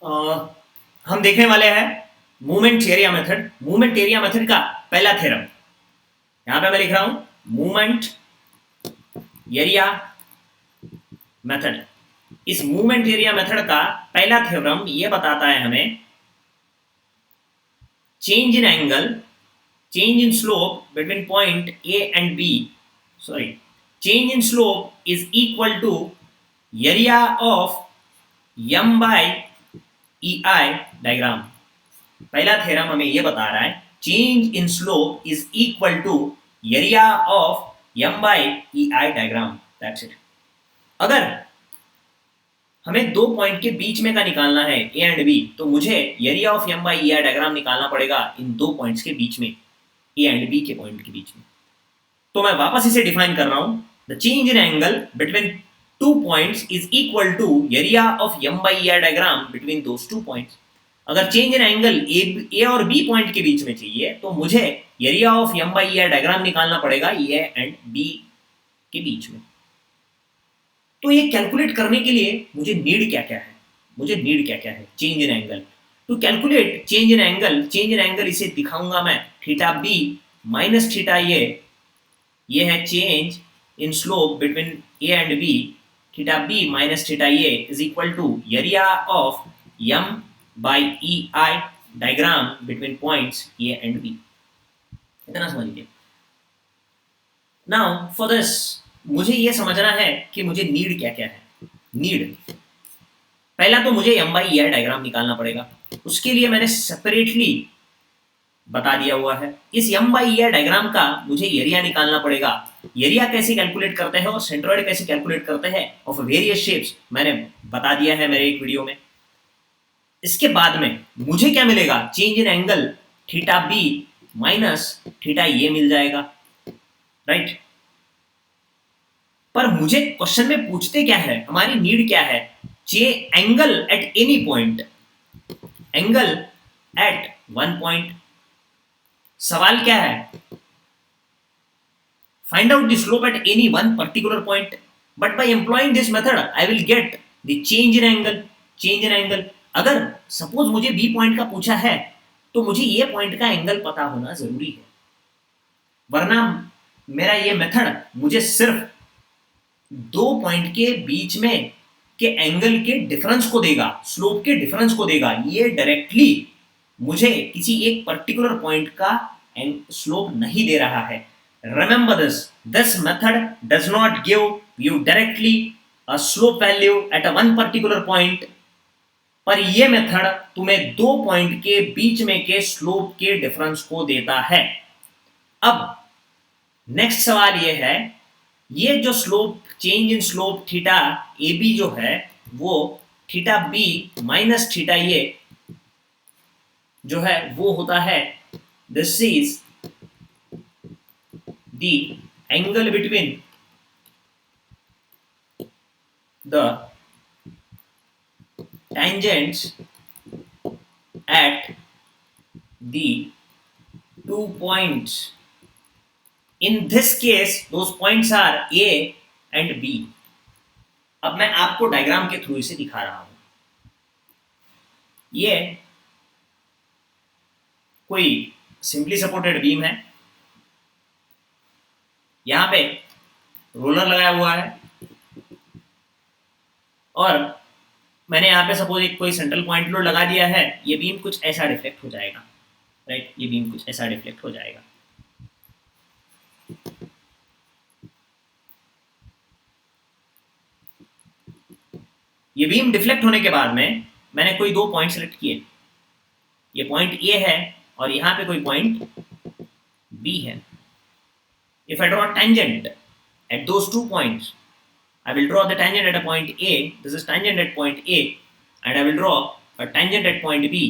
हम देखने वाले हैं movement area method. Movement area method का पहला थ्योरम यहां पे मैं लिख रहा हूं, मूवमेंट एरिया मेथड। इस मूवमेंट एरिया मेथड का पहला थ्योरम यह बताता है हमें change in angle, change in slope between point A and B, sorry, change in slope is equal to area of m by EI diagram. पहला theorem हमें यह बता रहा है change in slope is equal to area of m by EI diagram. That's it. अगर हमें दो point के बीच में का निकालना है A एंड B, तो मुझे area of m by EI diagram निकालना पड़ेगा इन दो पॉइंट्स के बीच में, ए एंड बी के पॉइंट के बीच में। तो मैं वापस इसे डिफाइन कर रहा हूं, the change in angle between two points is equal to area of m by EI diagram between those two points. अगर चेंज इन एंगल ए और बी पॉइंट के बीच में चाहिए तो मुझे area of m by EI diagram निकालना पड़ेगा ए एंड बी के बीच में। तो ये कैलकुलेट करने के लिए मुझे नीड क्या क्या है, change in angle. To calculate change in angle इसे दिखाऊंगा मैं थीटा बी माइनस थीटा ये है change in slope between A and B. Theta B minus theta A is equal to area of m by EI diagram between points A and B. इतना समझ लीजिए। Now for this मुझे ये समझना है कि मुझे नीड क्या क्या है। नीड पहला तो मुझे m by EI डायग्राम निकालना पड़ेगा, उसके लिए मैंने सेपरेटली बता दिया हुआ है। इस m by EI डायग्राम का मुझे एरिया निकालना पड़ेगा। एरिया कैसे कैलकुलेट करते हैं और सेंट्रोइड कैसे कैलकुलेट करते हैं ऑफ वेरियस शेप्स मैंने बता दिया है मेरे एक वीडियो में। इसके बाद में मुझे क्या मिलेगा, change in angle theta B minus theta ये मिल जाएगा, राइट। पर मुझे क्वेश्चन में पूछते क्या है, हमारी नीड क्या है, angle at any point, angle at one point. सवाल क्या है, find out the slope at any one particular point, but by employing this method I will get the change in angle. अगर सपोज मुझे B point का पूछा है तो मुझे ये पॉइंट का एंगल पता होना जरूरी है, वरना मेरा ये मेथड मुझे सिर्फ दो पॉइंट के बीच में के एंगल के डिफरेंस को देगा, स्लोप के डिफरेंस को देगा। ये डायरेक्टली मुझे किसी एक पर्टिकुलर पॉइंट का स्लोप नहीं दे रहा है। Remember this method does not give you directly a slope value at a one particular point, पर ये मेथड तुम्हें दो पॉइंट के बीच में के स्लोप के डिफरेंस को देता है। अब नेक्स्ट सवाल ये है, ये जो slope change in slope theta A B जो है वो थीटा बी माइनस थीटा ये जो है वो होता है, this is the angle between the tangents at the two points. In this case those points are A and B. अब मैं आपको डायग्राम के थ्रू इसे दिखा रहा हूं। ये कोई सिंपली सपोर्टेड बीम है, यहां पे रोलर लगाया हुआ है और मैंने यहाँ पे सपोज एक कोई सेंट्रल पॉइंट लोड लगा दिया है। ये बीम कुछ ऐसा रिफ्लेक्ट हो जाएगा, राइट, ये बीम कुछ ऐसा रिफ्लेक्ट हो जाएगा। ये बीम डिफ्लेक्ट होने के बाद में मैंने कोई दो पॉइंट सेलेक्ट किए, ये पॉइंट ए है और यहाँ पे कोई पॉइंट बी है। If I draw tangent at those two points, I will draw the tangent at a point A. This is tangent at point A, and I will draw a tangent at point B.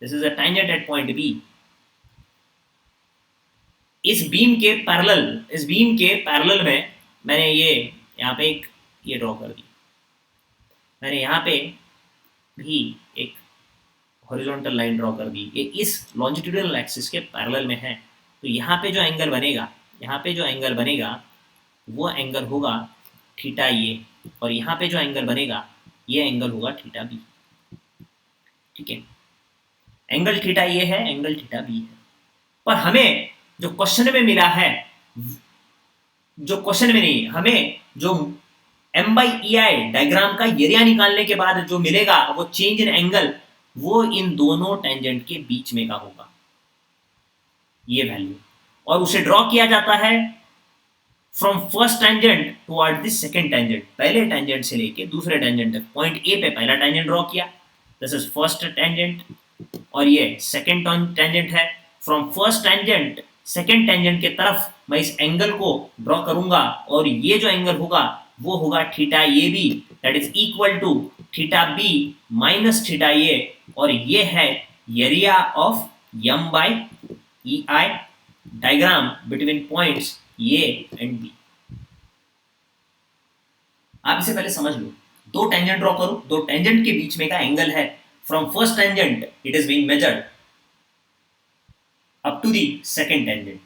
This is a tangent at point B. इस beam के parallel में मैंने ये यहाँ पे एक ये draw कर दी। मैंने यहाँ पे भी एक हॉरिजॉन्टल लाइन ड्रॉ कर दी, ये इस लॉन्जिट्यूडनल एक्सिस के पैरेलल में है। तो यहाँ पे जो एंगल बनेगा वो एंगल होगा थीटा ये, और यहाँ पे जो एंगल बनेगा ये एंगल होगा थीटा बी। ठीक है, एंगल थीटा ये है, एंगल थीटा बी है। पर हमें जो क्वेश्चन में मिला है, जो क्वेश्चन में नहीं, हमें जो M by E I diagram का एरिया निकालने के बाद जो मिलेगा वो चेंज इन एंगल, वो इन दोनों टेंजेंट के बीच में का होगा, ये वैल्यू। और उसे ड्रॉ किया जाता है from first tangent toward this second tangent, पहले टेंजेंट से लेके दूसरे टेंजेंट तक। पॉइंट ए पे पहला टेंजेंट ड्रॉ किया, दिस इज फर्स्ट टेंजेंट, और ये सेकंड टेंजेंट है। From first tangent second tangent के तरफ मैं इस एंगल को ड्रॉ करूंगा, और ये जो एंगल होगा वो होगा theta A B, that is equal to theta B minus theta A, और ये है area of M by E I diagram between points A and B. आप इसे पहले समझ लो, दो टेंजेंट ड्रॉ करो, दो टेंजेंट के बीच में का एंगल है। From first tangent it is being measured up to the second tangent.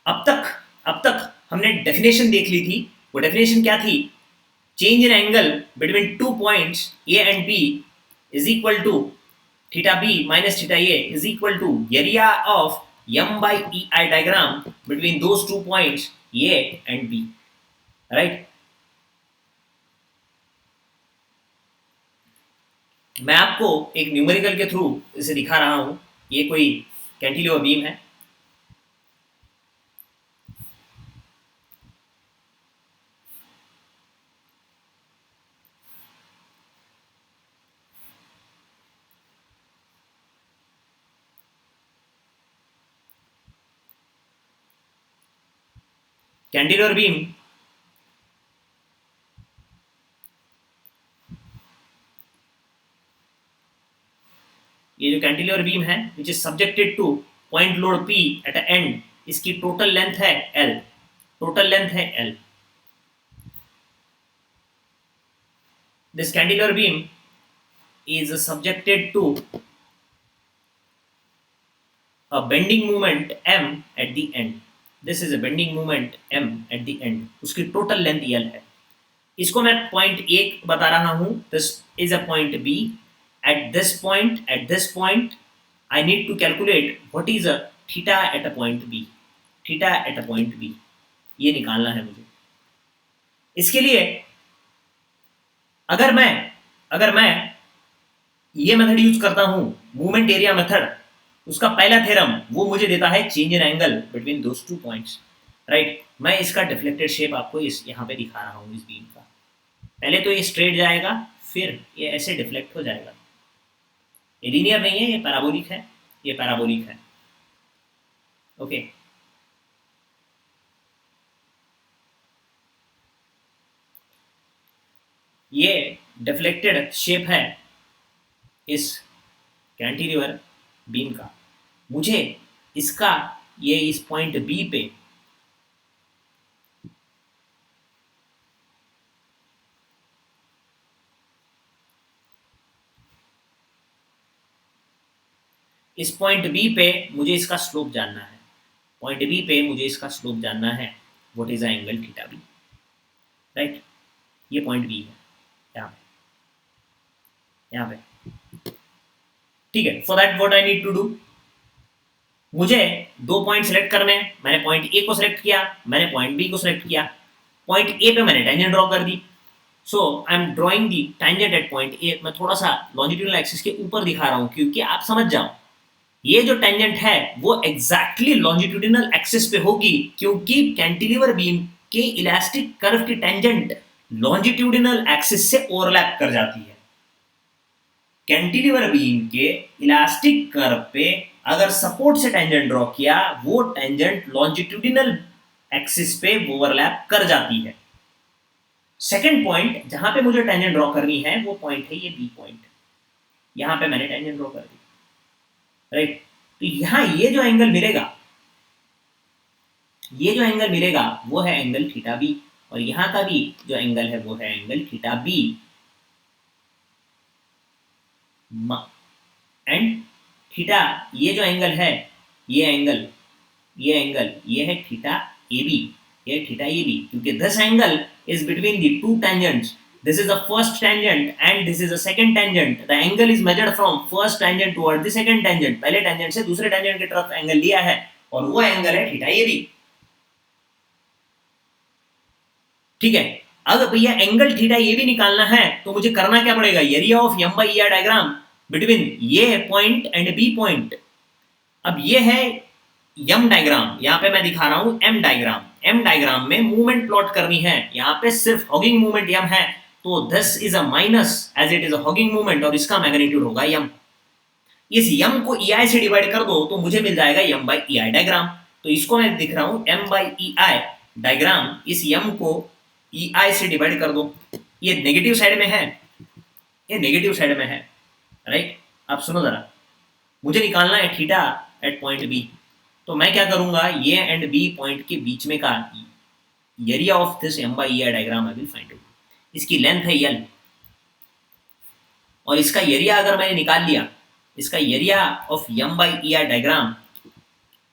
अब तक हमने डेफिनेशन देख ली थी। वो डेफिनेशन क्या थी? Change in angle between two points A and B is equal to theta B minus theta A is equal to area of m by ei diagram between those two points a and b, right? मैं आपको एक numerical के through इसे दिखा रहा हूं। ये कोई कैंटिलीवर बीम है, कैंटिलीवर बीम ये जो कैंटिलीवर बीम है which is subjected to point load P at end, इसकी टोटल लेंथ है L, टोटल लेंथ है L। This cantilever beam is subjected to a bending moment M at the end. This is a bending moment M at the end. उसकी total length L है। इसको मैं point A बता रहा हूं, this is a point B। at this point I need to calculate what is a theta at a point B, theta at a point B, ये निकालना है मुझे। इसके लिए अगर मैं ये मेथड यूज करता हूं, मूवमेंट एरिया मेथड, उसका पहला थ्योरम वो मुझे देता है change in angle between those two points, right. मैं इसका डिफ्लेक्टेड शेप आपको इस यहाँ पे दिखा रहा हूँ इस बीम का। पहले तो ये स्ट्रेट जाएगा, फिर ये ऐसे डिफ्लेक्ट हो जाएगा। ये लीनियर नहीं है, ये पैराबोलिक है, ये पैराबोलिक है, ओके। ये डिफ्लेक्टेड शेप है इस कैंटिलीवर बीम का। मुझे इसका ये इस पॉइंट बी पे मुझे इसका स्लोप जानना है। पॉइंट बी पे मुझे इसका स्लोप जानना है, what is the angle theta B, right. ये पॉइंट बी है यहाँ पे, ठीक है। For that what I need to do, मुझे दो पॉइंट सेलेक्ट करने हैं। मैंने पॉइंट ए को सेलेक्ट किया, मैंने पॉइंट बी को सेलेक्ट किया। पॉइंट ए पे मैंने टेंजेंट ड्रॉ कर दी, so I am drawing the tangent at point A. मैं थोड़ा सा लॉन्जिट्यूडनल एक्सिस के ऊपर दिखा रहा हूँ क्योंकि आप समझ जाओ, ये जो टेंजेंट है वो एग्जैक्टली लॉन्जिट्यूडिनल एक्सिस पे होगी, क्योंकि कैंटिलीवर बीम के इलास्टिक कर्व की टेंजेंट लॉन्जिट्यूडिनल एक्सिस से ओवरलैप कर जाती है। कैंटिलीवर बीम के इलास्टिक कर्व पे अगर सपोर्ट से टेंजेंट ड्रॉ किया, वो टेंजेंट लॉन्जिट्यूडिनल एक्सिस पे ओवरलैप कर जाती है। सेकंड पॉइंट जहां पे मुझे टेंजेंट ड्रॉ करनी है वो पॉइंट है ये बी पॉइंट। यहां पे मैंने टेंजेंट ड्रॉ कर दी, राइट। तो यहां ये जो एंगल मिलेगा वो है एंगल थीटा बी, और यहां का भी जो एंगल है वो है angle theta B, and theta ये जो एंगल है ये है थीटा ए बी, ये थीटा ए बी, क्योंकि this angle is between the two tangents this is the first tangent and this is the second tangent. The angle is measured from first tangent toward the second tangent. पहले tangent से दूसरे tangent की तरफ angle लिया है और वो angle है थीटा ए बी। ठीक है, अगर भैया एंगल थीटा ए बी निकालना है तो मुझे करना क्या पड़ेगा, area of M by E diagram between A point and B point. अब ये है एम डायग्राम, यहाँ पे मैं दिखा रहा हूं एम डायग्राम। एम डायग्राम में मूवमेंट प्लॉट करनी है, यहाँ पे सिर्फ हॉगिंग मूवमेंट एम है, तो this is a minus as it is a hogging movement और इसका मैग्नीट्यूड होगा एम। इस एम को ई आई से डिवाइड कर दो तो मुझे मिल जाएगा M by E I diagram. तो इसको मैं दिख रहा हूं M by E I diagram, इस एम को ई आई से डिवाइड कर दो। ये नेगेटिव साइड में है, ये नेगेटिव साइड में है, राइट। अब सुनो जरा, मुझे निकालना है थीटा एट पॉइंट बी, तो मैं क्या करूंगा, ये एंड बी पॉइंट के बीच में का area of this M by E I diagram I will find out. इसकी लेंथ है एल और इसका एरिया अगर मैंने निकाल लिया, इसका area of M by E I diagram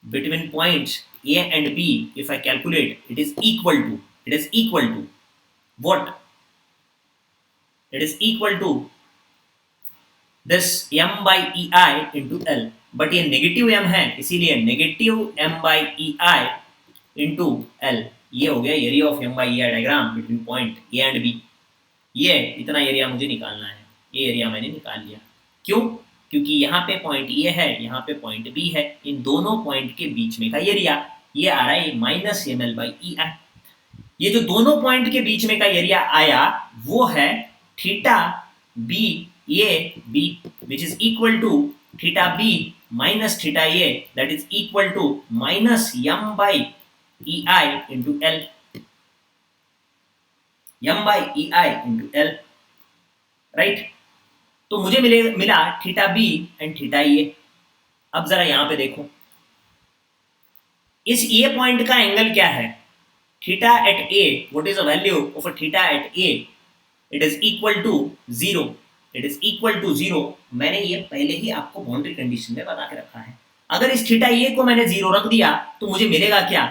between points A and B, if I calculate, it is equal to what, it is equal to this m by ei into l, but ये negative m है इसीलिए negative m by ei into l। ये हो गया area of m by ei diagram between point a and b। ये इतना area मुझे निकालना है, ये एरिया मैंने निकाल लिया। क्यों? क्योंकि यहाँ पे पॉइंट a है, यहाँ पे पॉइंट b है, इन दोनों पॉइंट के बीच में का एरिया ये आ रहा है minus M L by E आई। ये जो दोनों पॉइंट के बीच में का एरिया आया वो है theta B a b, which is equal to theta b minus theta a, that is equal to minus m by ei into l, m by ei into l, right। तो मुझे मिला theta b and theta a। अब जरा यहां पे देखो, इस a point का एंगल क्या है, theta at a, what is the value of a theta at a, it is equal to 0, it is equal to 0। मैंने ये पहले ही आपको बाउंड्री कंडीशन में बता के रखा है। अगर इस थीटा ए को मैंने 0 रख दिया तो मुझे मिलेगा क्या,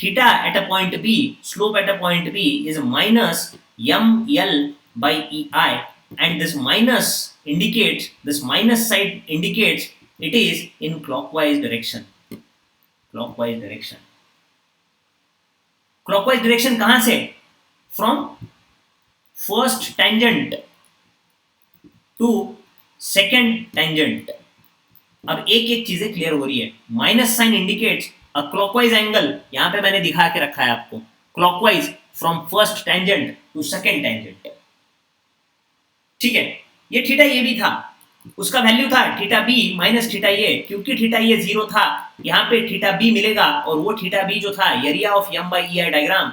theta at a point B, slope at a point B is minus M L by E I, and this minus indicates, this minus side indicates it is in clockwise direction. Clockwise direction, clockwise direction कहां से, from first tangent to second tangent. अब एक एक चीजें clear हो रही है। Minus sign indicates a clockwise angle, यहां पे मैंने दिखा के रखा है आपको, clockwise from first tangent to second tangent. ठीक है, ये थीटा ए भी था, उसका वैल्यू था थीटा बी माइनस थीटा ए, क्योंकि थीटा ए 0 था, यहाँ पे थीटा बी मिलेगा और वो थीटा बी जो था area of M by E I diagram,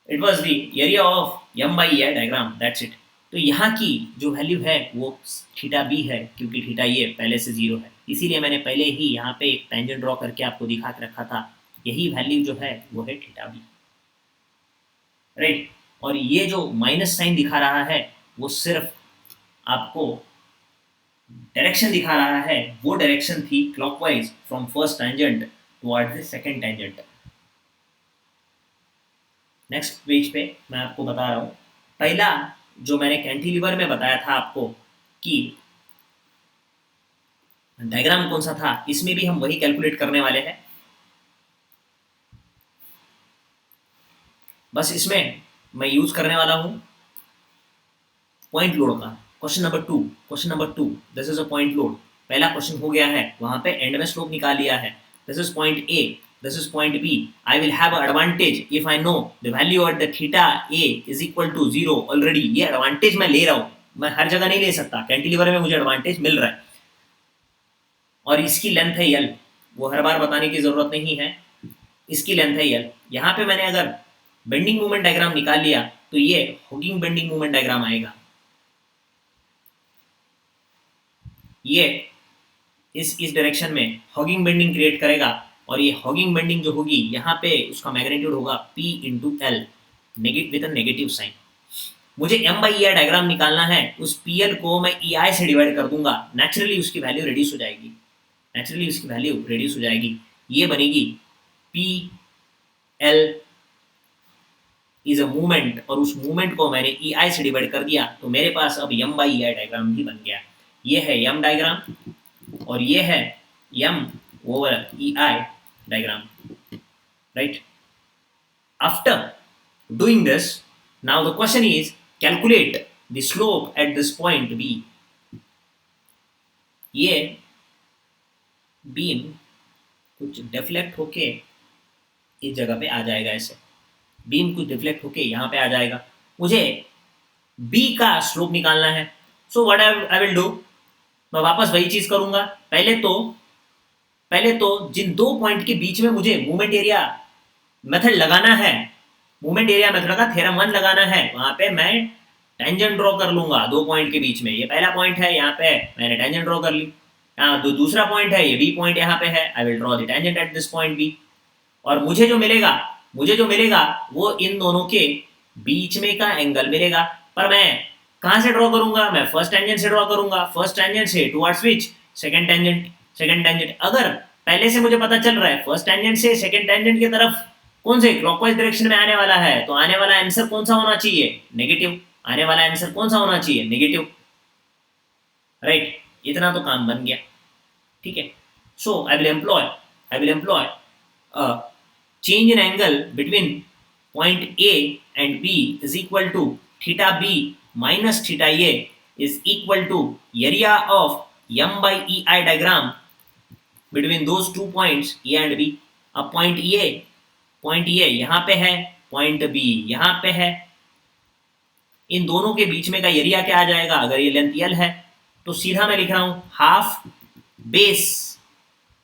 it was the area of M by E I diagram, that's it. तो यहाँ की जो वैल्यू है वो थीटा बी है, क्योंकि थीटा ए पहले से 0 है, इसीलिए मैंने पहले ही यहाँ पे एक टेंजेंट ड्रॉ करके आपको दिखा के रखा था। यही वैल्यू जो है वो है थीटा बी, राइट। और ये जो माइनस साइन दिखा रहा है वो सिर्फ आपको डायरेक्शन दिखा रहा है, वो डायरेक्शन थी clockwise from first tangent towards the second tangent. Next page पे मैं आपको बता रहा हूँ, पहला जो मैंने कैंटिलीवर में बताया था आपको कि डायग्राम कौन सा था, इसमें भी हम वही कैलकुलेट करने वाले हैं। बस इसमें मैं यूज करने वाला हूं पॉइंट लोड का। Question number two, this is a point load. पहला क्वेश्चन हो गया है, वहां पे एंड में स्लोप निकाल लिया है। This is point A, this is point B. I will have an advantage if I know the value at the theta A is equal to 0 already. ये एडवांटेज मैं ले रहा हूँ, मैं हर जगह नहीं ले सकता, कैंटिलीवर में मुझे एडवांटेज मिल रहा है। और इसकी लेंथ है L, वो हर बार बताने की जरूरत नहीं है, इसकी लेंथ है L। यहाँ पे मैंने अगर बेंडिंग मोमेंट डायग्राम निकाल लिया तो ये हॉगिंग बेंडिंग मोमेंट डायग्राम आएगा। ये इस डायरेक्शन में हॉगिंग बेंडिंग क्रिएट करेगा और ये हॉगिंग बेंडिंग जो होगी यहाँ पे उसका मैग्नीट्यूड होगा P into L with a negative sign. मुझे m by E I diagram निकालना है, उस पी एल को मैं ई आई से डिवाइड कर दूंगा, नेचुरली उसकी वैल्यू रिड्यूस हो जाएगी, ये बनेगी P L is a movement, और उस मूवमेंट को मैंने ई आई से डिवाइड कर दिया, तो मेरे पास अब यम बाई ई आई डायग्राम भी बन गया। ये है यम डायग्राम और ये है M over E I diagram, right. After doing this, now the question is calculate the slope at this point B. ये बीम कुछ डिफ्लेक्ट होके इस जगह पे आ जाएगा, ऐसे बीम कुछ डिफ्लेक्ट होके यहाँ पे आ जाएगा। मुझे B का स्लोप निकालना है। सो व्हाट आई विल डू, मैं वापस वही चीज करूंगा। पहले तो जिन दो पॉइंट के बीच में मुझे मूवमेंट एरिया मेथड लगाना है, मूवमेंट एरिया मेथड का थ्योरम 1 लगाना है, वहां पे मैं टेंजेंट ड्रॉ कर लूंगा दो पॉइंट के बीच में। ये पहला पॉइंट है, यहाँ पे मैंने टेंजेंट ड्रॉ कर ली। दूसरा पॉइंट है, ये बी पॉइंट यहाँ पे है, I will draw the tangent at this point B. और मुझे जो मिलेगा वो इन दोनों के बीच में का एंगल मिलेगा। पर मैं कहाँ से ड्रॉ करूंगा, मैं फर्स्ट टेंजेंट से ड्रॉ करूंगा, फर्स्ट टेंजेंट से टुवर्ड्स विच सेकंड टेंजेंट। अगर पहले से मुझे पता चल रहा है फर्स्ट टेंजेंट से सेकंड टेंजेंट की तरफ कौन से क्लॉकवाइज डायरेक्शन में आने वाला है, तो आने वाला आंसर कौन सा होना चाहिए, नेगेटिव। आने वाला आंसर कौन सा होना चाहिए, नेगेटिव, राइट। इतना तो काम बन गया, ठीक है। So I will employ change in angle between point A and B is equal to theta B minus theta A is equal to area of M by E I diagram between those two points A and B. अब point A यहाँ पे है, point B यहाँ पे है, इन दोनों के बीच में का एरिया क्या आ जाएगा, अगर ये लेंथ एल है तो सीधा मैं लिख रहा हूं half base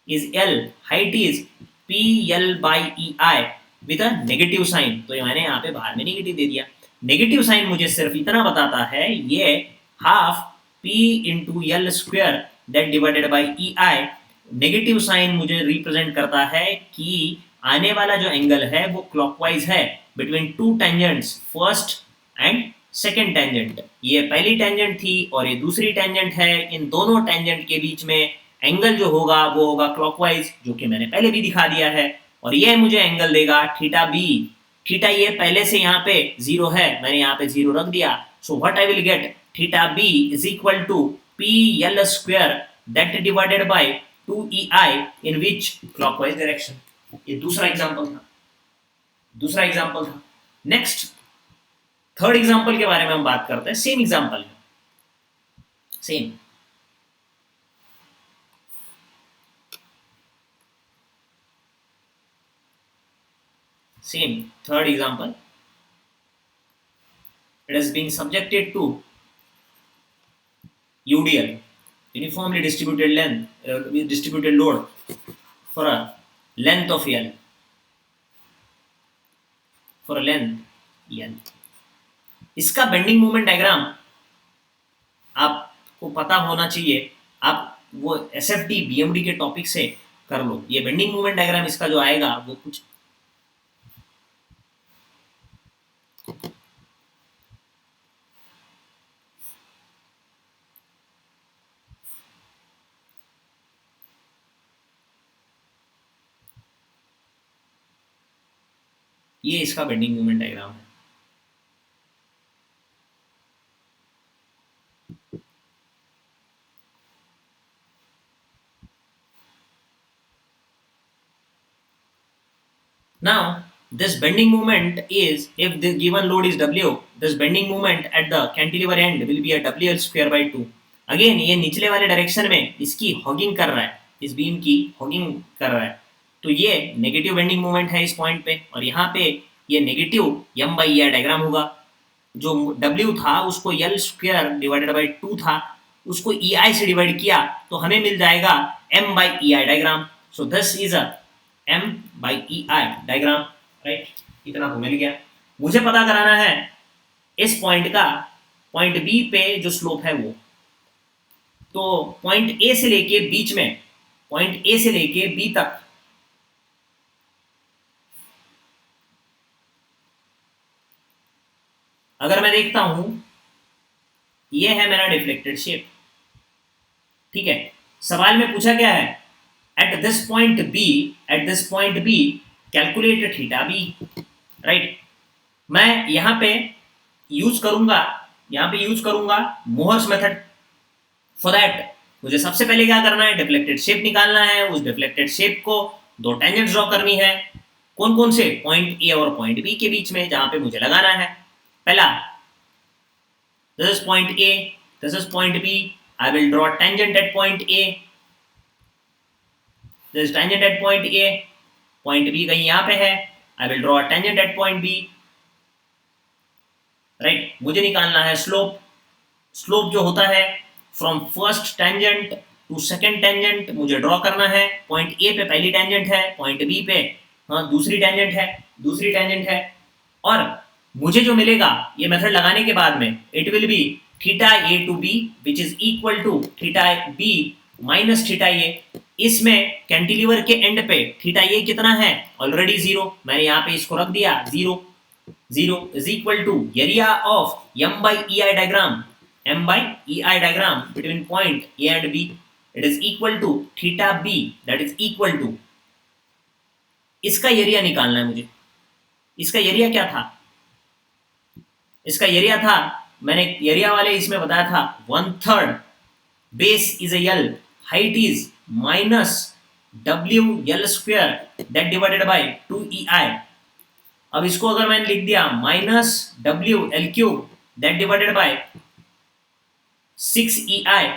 is L, height is P L by E I with a negative sign. तो ये मैंने यहाँ पे बाहर में नेगेटिव दे दिया। नेगेटिव साइन मुझे सिर्फ इतना बताता है, ये half P into L square that divided by E I. Negative sign मुझे रिप्रेजेंट करता है कि आने वाला जो एंगल है वो क्लॉकवाइज है between two tangents, first and second tangent. ये पहली टेंजेंट थी और ये दूसरी टेंजेंट है। इन दोनों टेंजेंट के बीच में एंगल जो होगा वो होगा क्लॉकवाइज, जो कि मैंने पहले भी दिखा दिया है। और ये मुझे एंगल देगा थीटा बी। थीटा ये पहले से यहाँ पे जीरो है, मैंने यहाँ पे जीरो रख दिया। So what I will get, theta B is equal to P L square that divided by 2ei in which clockwise direction। ये दूसरा एग्जांपल था। नेक्स्ट थर्ड एग्जांपल के बारे में हम बात करते हैं। सेम एग्जांपल है, same third example. It is being subjected to UDL, uniformly distributed load for a length of L, इसका बेंडिंग मोमेंट डायग्राम आपको पता होना चाहिए। आप वो SFD BMD के टॉपिक से कर लो। ये बेंडिंग मोमेंट डायग्राम इसका जो आएगा वो कुछ ये इसका बेंडिंग मोमेंट डायग्राम है। Now this bending moment is, if the given load is W, this bending moment at the cantilever end will be a WL square by 2। Again ये निचले वाले डायरेक्शन में इसकी हॉगिंग कर रहा है, इस बीम की हॉगिंग कर रहा है, तो ये नेगेटिव बेंडिंग मोमेंट है इस पॉइंट पे। और यहाँ पे ये negative m by e diagram होगा। जो W था उसको L स्क्वायर डिवाइडेड बाई 2 था, उसको EI से डिवाइड किया तो हमें मिल जाएगा m by EI diagram. So this is a m by EI diagram, right. इतना तो मिल गया। मुझे पता कराना है इस पॉइंट का, पॉइंट B पे जो स्लोप है वो, तो पॉइंट A से लेके बीच में, पॉइंट A से लेके B तक अगर मैं देखता हूं, ये है मेरा डिफ्लेक्टेड शेप, ठीक है। सवाल में पूछा क्या है, eight this point B calculate theta B, right. मैं यहाँ पे यूज करूंगा मोहर्स मेथड। फॉर दैट मुझे सबसे पहले क्या करना है, डिफ्लेक्टेड शेप निकालना है। उस डिफ्लेक्टेड शेप को दो टेंजेंट ड्रॉ करनी है। कौन कौन से, पॉइंट ए और पॉइंट बी के बीच में, जहां पे मुझे लगाना है। पहला, this is point A, this is point B. I will draw tangent at point A, this is tangent at point A. Point B कहीं यहां पे है, I will draw tangent at point B. Right, मुझे निकालना है slope. Slope जो होता है from first tangent to second tangent मुझे ड्रॉ करना है। पॉइंट ए पे पहली टेंजेंट है, पॉइंट बी पे दूसरी टेंजेंट है। और मुझे जो मिलेगा ये मेथड लगाने के बाद में, it will be theta A to B which is equal to theta B minus theta A. इसमें कैंटिलीवर के एंड पे थीटा ए कितना है, ऑलरेडी 0, मैंने यहाँ पे इसको रख दिया 0। 0 is equal to area of m by ei diagram between point A and B. It is equal to theta b, that is equal to, इसका एरिया निकालना है मुझे। इसका एरिया क्या था, इसका एरिया था, मैंने एरिया वाले इसमें बताया था 1/3 base is L, height is minus w l square that divided by 2ei। अब इसको अगर मैंने लिख दिया minus W L cube that divided by 6ei।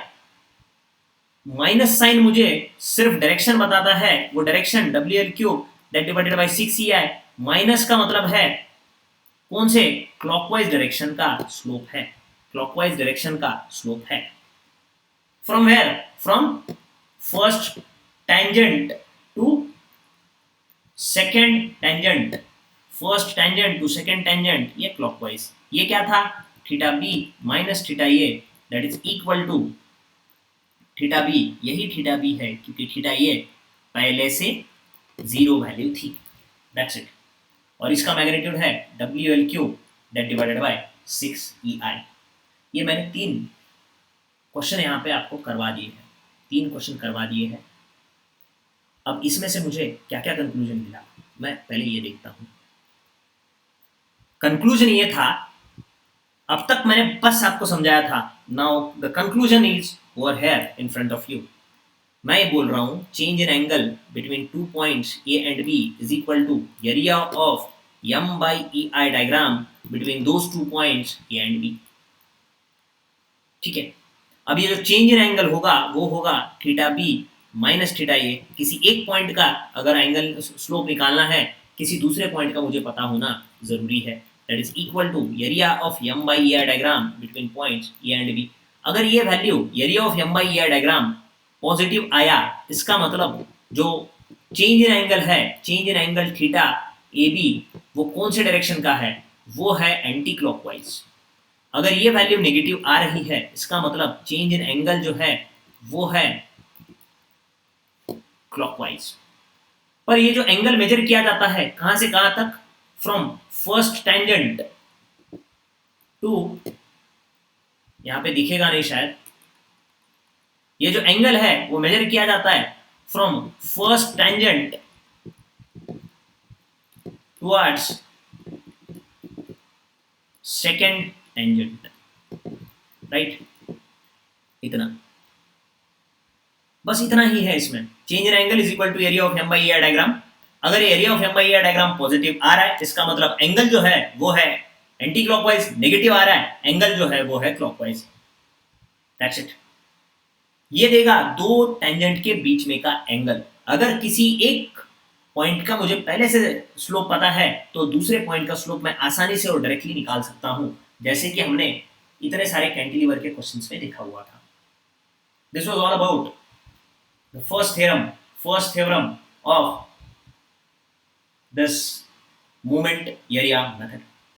Minus sign मुझे सिर्फ डायरेक्शन बताता है, वो direction W L cube that divided by 6ei। Minus का मतलब है कौन से, क्लॉकवाइज डायरेक्शन का स्लोप है, क्लॉकवाइज डायरेक्शन का स्लोप है। From where, from first tangent to second tangent, first tangent to second tangent, ये क्लॉकवाइज। ये क्या था, theta B minus theta A that is equal to theta B. यही theta B है क्योंकि थीटा ए पहले से 0 वैल्यू थी, दैट्स इट। और इसका मैग्नीट्यूड है W L cube that divided by 6ei। ये मैंने 3 क्वेश्चन यहाँ पे आपको करवा दिए हैं, 3 क्वेश्चन करवा दिए हैं। अब इसमें से मुझे क्या क्या कंक्लूजन मिला, मैं पहले ये देखता हूँ। कंक्लूजन ये था, अब तक मैंने बस आपको समझाया था। Now the conclusion is over here in front of you. मैं ये बोल रहा हूँ, change in angle between 2 points A and B is equal to area of m by ei diagram between those 2 points A and B. ठीक है, अब ये जो चेंज इन एंगल होगा वो होगा थीटा बी माइनस थीटा ए। किसी एक पॉइंट का अगर एंगल स्लोप निकालना है, किसी दूसरे पॉइंट का मुझे पता होना जरूरी है। That is equal to area of m by ei diagram between points A and B. अगर ये value area of m by ei diagram positive आया, इसका मतलब जो चेंज इन एंगल है, change in angle theta A B, वो कौन से डायरेक्शन का है, वो है एंटी क्लॉकवाइज। अगर ये वैल्यू नेगेटिव आ रही है, इसका मतलब चेंज इन एंगल जो है वो है क्लॉकवाइज। पर ये जो एंगल मेजर किया जाता है कहां से कहां तक, फ्रॉम फर्स्ट टेंजेंट टू, यहां पे दिखेगा नहीं शायद, ये जो एंगल है वो मेजर किया जाता है from first tangent towards second tangent, right. इतना, बस इतना ही है इसमें। Change in angle is equal to area of m by ei diagram. अगर area of m by ei diagram positive आ रहा है, इसका मतलब एंगल जो है वो है एंटी क्लॉकवाइज। नेगेटिव आ रहा है, एंगल जो है वो है क्लॉकवाइज। That's it. ये देगा 2 टेंजेंट के बीच में का एंगल। अगर किसी एक पॉइंट का मुझे पहले से स्लोप पता है, तो दूसरे पॉइंट का स्लोप मैं आसानी से और डायरेक्टली निकाल सकता हूं, जैसे कि हमने इतने सारे कैंटिलीवर के क्वेश्चंस में देखा हुआ था। This was all about the first theorem of this moment area method.